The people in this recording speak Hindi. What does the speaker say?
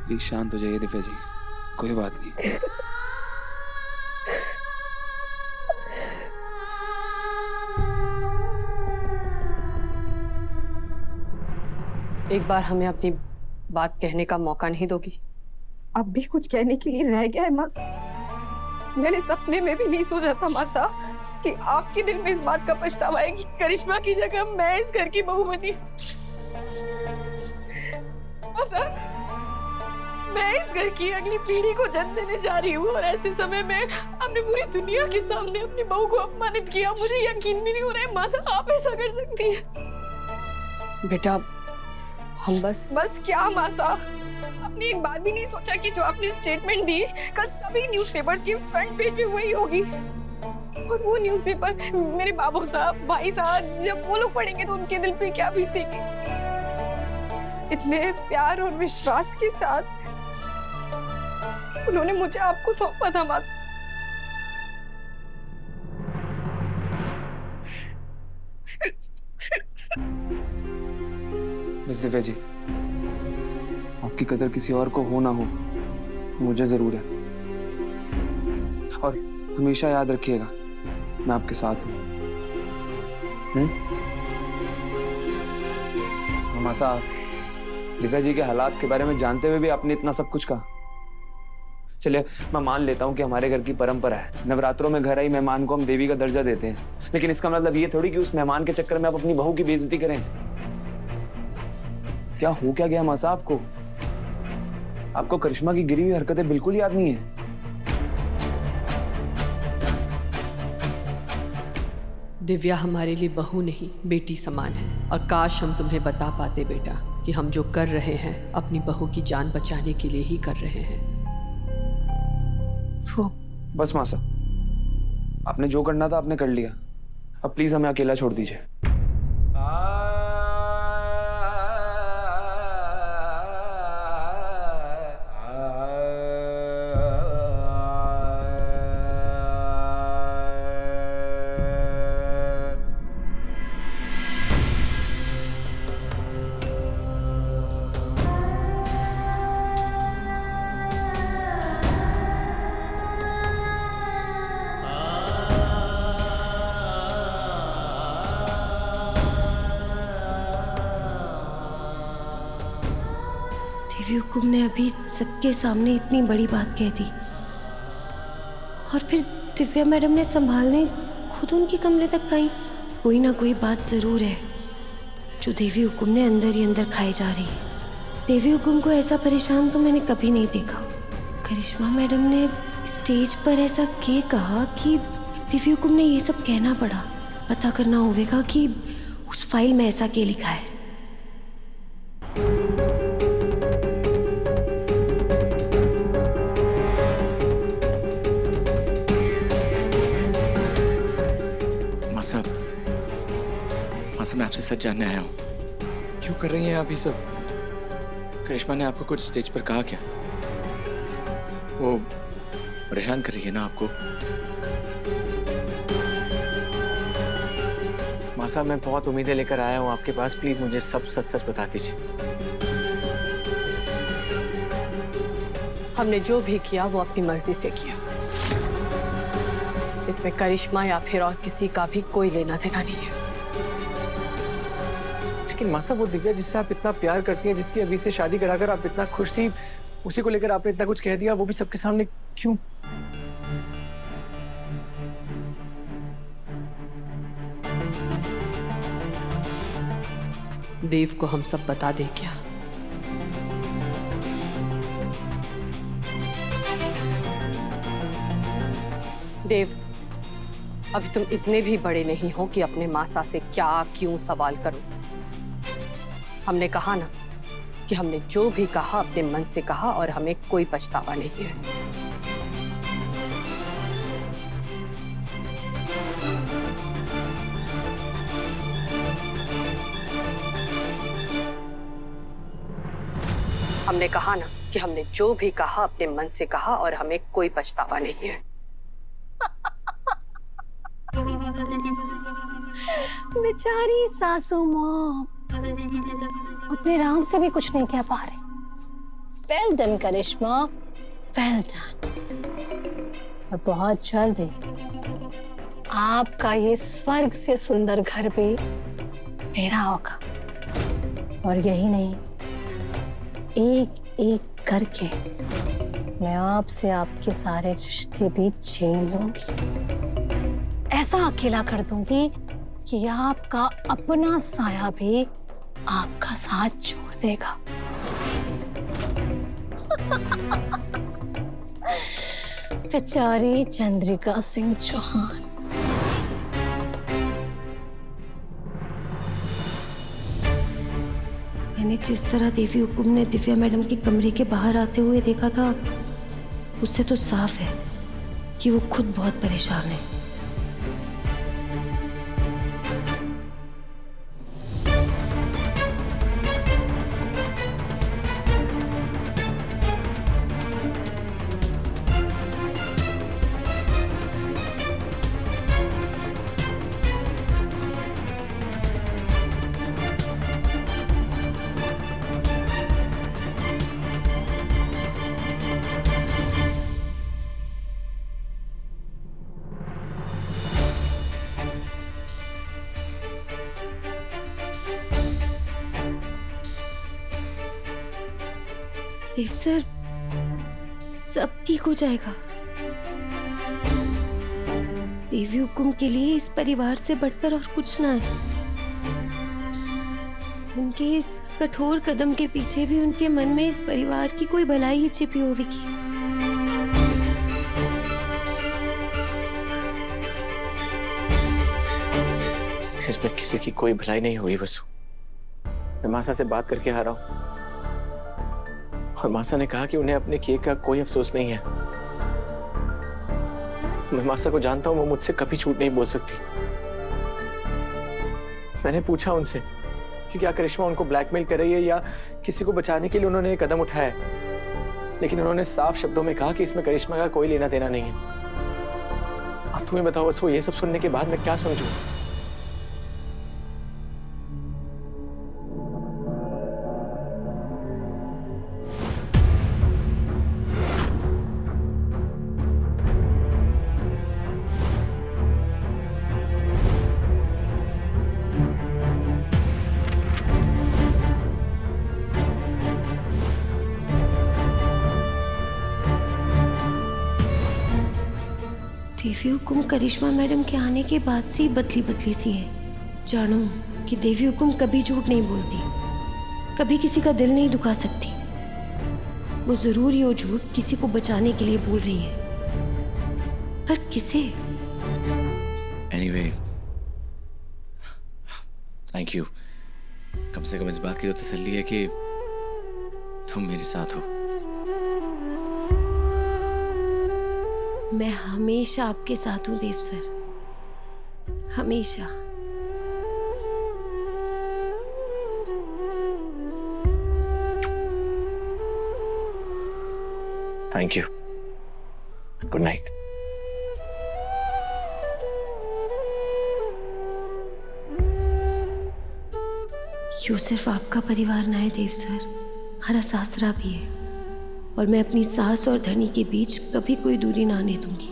प्लीज शांत हो जाइए दिव्या जी, कोई बात नहीं। एक बार हमें अपनी बात कहने का मौका नहीं दोगी? अब भी कुछ कहने के लिए रह गया है माँ साहब? मैंने सपने में भी नहीं सोचा था माँ साहब कि आपके दिल में इस बात का पछतावा है कि करिश्मा की जगह मैं इस घर की बहू बनी। माँ साहब, मैं इस घर की अगली पीढ़ी को जन्म देने जा रही हूँ और ऐसे समय में हमने पूरी दुनिया के सामने अपनी बहू को अपमानित किया। मुझे यकीन भी नहीं हो रहा है माँ साहब आप ऐसा कर सकती हैं। बेटा हम बस क्या माँ साहब, आपने एक बार भी नहीं सोचा कि जो आपने स्टेटमेंट दी कल सभी न्यूज़पेपर्स की फ्रंट पेज पे वही होगी, और वो न्यूज़पेपर मेरे बाबू साहब, भाई साहब जब वो लोग पढ़ेंगे तो उनके दिल पे क्या बीतेगी। इतने प्यार और विश्वास के साथ उन्होंने मुझे आपको सौंपा था माँ साहब। बस दिव्या जी, आपकी कदर किसी और को हो ना हो, मुझे जरूर है। और हमेशा याद रखिएगा मैं आपके साथ हूँ। मामा साहब, दिव्या जी के हालात के बारे में जानते हुए भी आपने इतना सब कुछ कहा। चलिए मैं मान लेता हूँ कि हमारे घर की परंपरा है, नवरात्रों में घर आई मेहमान को हम देवी का दर्जा देते हैं, लेकिन इसका मतलब ये थोड़ी कि उस मेहमान के चक्कर में आप अपनी बहू की बेइज्जती करें। क्या हो क्या गया मासा आपको? आपको करिश्मा की गिरी हुई हरकतें बिल्कुल याद नहीं है? दिव्या हमारे लिए बहू नहीं बेटी समान है, और काश हम तुम्हें बता पाते बेटा कि हम जो कर रहे हैं अपनी बहू की जान बचाने के लिए ही कर रहे हैं। बस मासा, आपने जो करना था आपने कर लिया, अब प्लीज हमें अकेला छोड़ दीजिए। देवी हुकुम ने अभी सबके सामने इतनी बड़ी बात कह दी, और फिर दिव्या मैडम ने संभालने खुद उनके कमरे तक आई। कोई ना कोई बात जरूर है जो देवी हुकुम ने अंदर ही अंदर खाई जा रही है। देवी हुकुम को ऐसा परेशान तो मैंने कभी नहीं देखा। करिश्मा मैडम ने स्टेज पर ऐसा क्या कहा कि देवी हुकुम ने ये सब कहना पड़ा। पता करना होगा कि उस फाइल में ऐसा क्या लिखा है। मैं आपसे सच जानने आया हूँ। क्यों कर रही हैं आप ये सब? करिश्मा ने आपको कुछ स्टेज पर कहा क्या? वो परेशान कर रही है ना आपको? माँ साहब, मैं बहुत उम्मीदें लेकर आया हूँ आपके पास, प्लीज मुझे सब सच सच बता दीजिए। हमने जो भी किया वो अपनी मर्जी से किया, इसमें करिश्मा या फिर और किसी का भी कोई लेना देना नहीं है। लेकिन माँ साहब, वो दिव्या जिससे आप इतना प्यार करती हैं, जिसकी अभी से शादी कराकर आप इतना खुश थी, उसी को लेकर आपने इतना कुछ कह दिया, वो भी सबके सामने, क्यों? देव को हम सब बता दे क्या? देव, अभी तुम इतने भी बड़े नहीं हो कि अपने मासा से क्या क्यों सवाल करो। हमने कहा ना कि हमने जो भी कहा अपने मन से कहा और हमें कोई पछतावा नहीं है। हमने कहा ना कि हमने जो भी कहा अपने मन से कहा और हमें कोई पछतावा नहीं है। बेचारी सासू माँ अपने राम से भी कुछ नहीं कह पा रहे। वेल डन करिश्मा, वेल डन। और बहुत जल्द ही आपका ये स्वर्ग से सुंदर घर भी मेरा होगा। और यही नहीं, एक एक करके मैं आपसे आपके सारे रिश्ते भी छीन लूंगी। ऐसा अकेला कर दूंगी कि आपका अपना साया भी आपका साथ छोड़ देगा। बेचारी चंद्रिका सिंह चौहान। मैंने जिस तरह देवी हुकुम ने दिव्या मैडम के कमरे के बाहर आते हुए देखा था, उससे तो साफ है कि वो खुद बहुत परेशान है। देव सर, सब ठीक हो जाएगा। देवी हुकुम के लिए इस परिवार से बढ़कर और कुछ ना है। उनके इस कठोर कदम के पीछे भी उनके मन में इस परिवार की कोई भलाई ही छिपी होगी। इसमें किसी की कोई भलाई नहीं हुई वसु। मैं मासा से बात करके आ रहा हूँ और मासा ने कहा कि उन्हें अपने किए का कोई अफसोस नहीं है। मैं मासा को जानता हूं, वो मुझसे कभी झूठ नहीं बोल सकती। मैंने पूछा उनसे कि क्या करिश्मा उनको ब्लैकमेल कर रही है या किसी को बचाने के लिए उन्होंने एक कदम उठाया है, लेकिन उन्होंने साफ शब्दों में कहा कि इसमें करिश्मा का कोई लेना देना नहीं है। अब तुम्हें बताओ वसु, ये सब सुनने के बाद मैं क्या समझूं? देवी हुकुम करिश्मा मैडम के आने के बाद से ही बदली बदली सी है। जानो कि देवी हुकुम कभी झूठ नहीं बोलती, कभी किसी का दिल नहीं दुखा सकती। वो जरूर ये झूठ किसी को बचाने के लिए बोल रही है, पर किसे? Anyway, thank you. कम से कम इस बात की तो तसल्ली है कि तुम मेरे साथ हो। मैं हमेशा आपके साथ हूं देव सर, हमेशा। Thank you. Good night. यो सिर्फ आपका परिवार ना है देव सर, हमारा सासरा भी है। और मैं अपनी सास और धनी के बीच कभी कोई दूरी ना आने दूंगी।